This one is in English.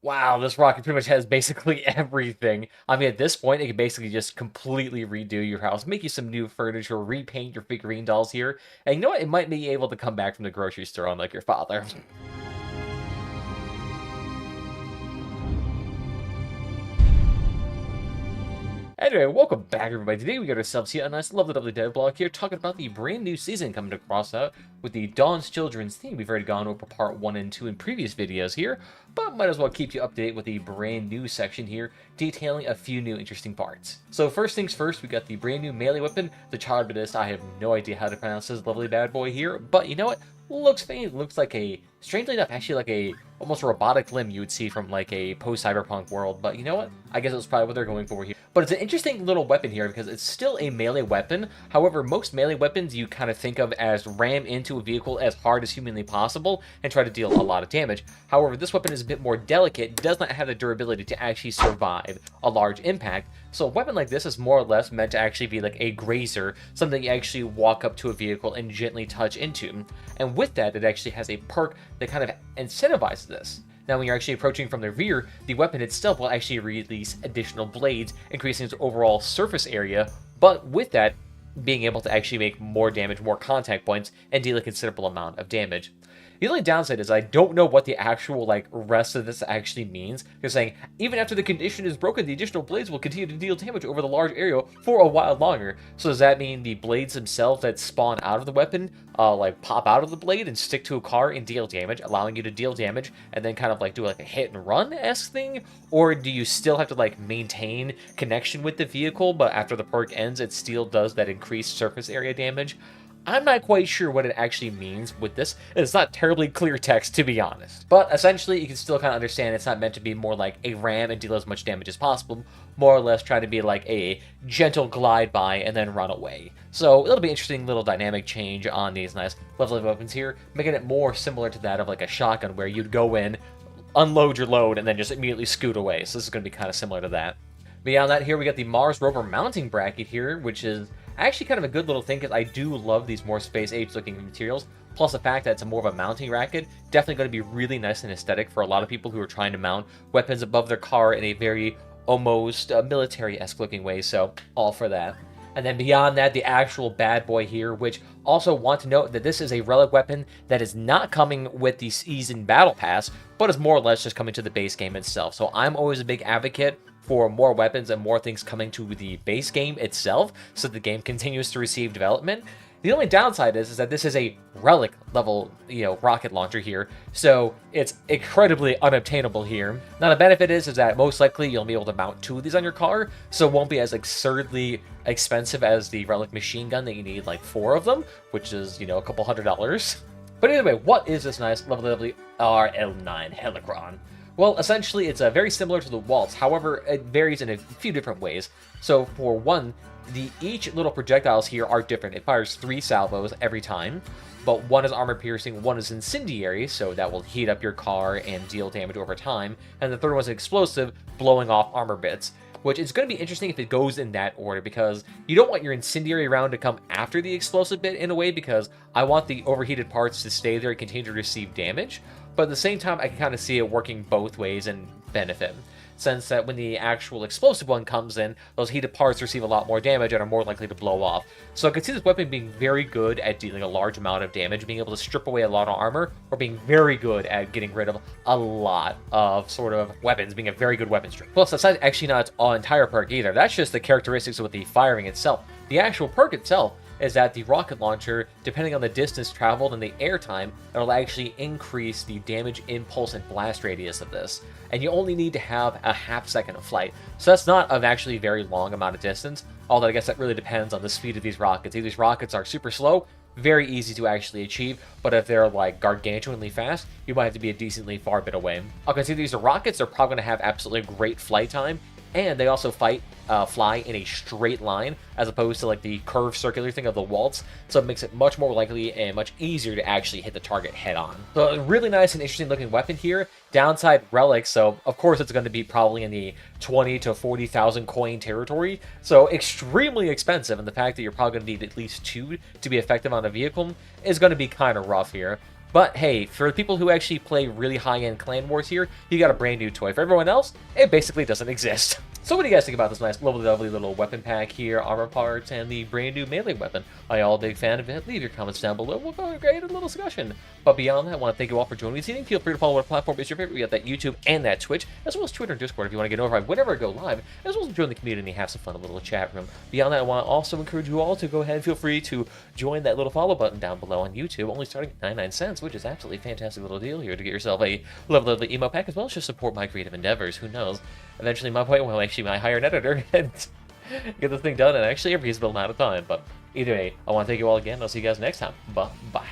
Wow, this rocket pretty much has basically everything. I mean, at this point, it can basically just completely redo your house, make you some new furniture, repaint your figurine dolls here, and you know what? It might be able to come back from the grocery store unlike your father. Anyway, welcome back, everybody. Today we got ourselves here a nice, lovely dev blog here talking about the brand new season coming to Crossout with the Dawn's Children's theme. We've already gone over part 1 and 2 in previous videos here, but might as well keep you up to date with the brand new section here, detailing a few new interesting parts. So first things first, we got the brand new melee weapon, the Charybdis. I have no idea how to pronounce this lovely bad boy here, but you know what? Looks faint. Looks like a, strangely enough, actually like a almost robotic limb you would see from like a post-cyberpunk world. But you know what? I guess that's probably what they're going for here. But it's an interesting little weapon here because it's still a melee weapon. However, most melee weapons you kind of think of as ram into a vehicle as hard as humanly possible and try to deal a lot of damage. However, this weapon is a bit more delicate, does not have the durability to actually survive a large impact. So a weapon like this is more or less meant to actually be like a grazer, something you actually walk up to a vehicle and gently touch into. And with that, it actually has a perk that kind of incentivizes this. Now, when you're actually approaching from the rear, the weapon itself will actually release additional blades, increasing its overall surface area, but with that, being able to actually make more damage, more contact points, and deal a considerable amount of damage. The only downside is I don't know what the actual rest of this actually means. They're saying, even after the condition is broken, the additional blades will continue to deal damage over the large area for a while longer. So does that mean the blades themselves that spawn out of the weapon, pop out of the blade and stick to a car and deal damage, allowing you to deal damage and then kind of do like a hit and run-esque thing? Or do you still have to maintain connection with the vehicle, but after the perk ends, it still does that increased surface area damage? I'm not quite sure what it actually means with this. It's not terribly clear text, to be honest. But essentially, you can still kind of understand it's not meant to be more like a ram and deal as much damage as possible. More or less try to be like a gentle glide by and then run away. So it'll be an interesting little dynamic change on these nice lovely weapons here, making it more similar to that of like a shotgun where you'd go in, unload your load, and then just immediately scoot away. So this is going to be kind of similar to that. Beyond that, here we got the Mars rover mounting bracket here, which is actually kind of a good little thing because I do love these more space age looking materials. Plus the fact that it's a more of a mounting racket, definitely going to be really nice and aesthetic for a lot of people who are trying to mount weapons above their car in a very almost military-esque looking way. So all for that. And then beyond that, the actual bad boy here, which also want to note that this is a relic weapon that is not coming with the season battle pass, but is more or less just coming to the base game itself. So I'm always a big advocate for more weapons and more things coming to the base game itself, so the game continues to receive development. The only downside is that this is a relic level, rocket launcher here, so it's incredibly unobtainable here. Now the benefit is that most likely you'll be able to mount 2 of these on your car, so it won't be as absurdly expensive as the relic machine gun that you need 4 of them, which is, a couple $100s. But either way, what is this nice lovely RL9 Helicon? Well, essentially, it's very similar to the Waltz. However, it varies in a few different ways. So, for one, each little projectiles here are different. It fires 3 salvos every time, but one is armor-piercing, one is incendiary, so that will heat up your car and deal damage over time, and the third one is explosive, blowing off armor bits, which is going to be interesting if it goes in that order, because you don't want your incendiary round to come after the explosive bit in a way, because I want the overheated parts to stay there and continue to receive damage. But at the same time, I can kind of see it working both ways and benefit. Since that when the actual explosive one comes in, those heated parts receive a lot more damage and are more likely to blow off. So I can see this weapon being very good at dealing a large amount of damage, being able to strip away a lot of armor, or being very good at getting rid of a lot of sort of weapons, being a very good weapon strip. Plus, that's actually not its entire perk either. That's just the characteristics of the firing itself. The actual perk itself is that the rocket launcher, depending on the distance traveled and the airtime, it'll actually increase the damage, impulse, and blast radius of this. And you only need to have a half second of flight. So that's not an actually very long amount of distance, although I guess that really depends on the speed of these rockets. If these rockets are super slow, very easy to actually achieve, but if they're gargantuanly fast, you might have to be a decently far bit away. I'll consider these are rockets, they're probably going to have absolutely great flight time, and they also fly in a straight line as opposed to the curved circular thing of the Waltz, so it makes it much more likely and much easier to actually hit the target head on. So a really nice and interesting looking weapon here. Downside, Relic, so of course it's going to be probably in the 20 to 40,000 coin territory, so extremely expensive, and the fact that you're probably going to need at least 2 to be effective on a vehicle is going to be kind of rough here. But hey, for the people who actually play really high-end clan wars here, you got a brand new toy. For everyone else, it basically doesn't exist. So what do you guys think about this nice, lovely little weapon pack here, armor parts, and the brand new melee weapon? Are you all a big fan of it? Leave your comments down below. We'll go create a little discussion. But beyond that, I want to thank you all for joining me this evening. Feel free to follow what platform is your favorite. We got that YouTube and that Twitch, as well as Twitter and Discord if you want to get notified whenever I go live, as well as join the community and have some fun in a little chat room. Beyond that, I want to also encourage you all to go ahead and feel free to join that little follow button down below on YouTube, only starting at 99 cents, which is absolutely fantastic little deal here to get yourself a lovely emo pack, as well as just support my creative endeavors. Who knows? Eventually, my point will actually hire an editor and get this thing done in actually a reasonable amount of time. But either way, I want to thank you all again. I'll see you guys next time. Bye.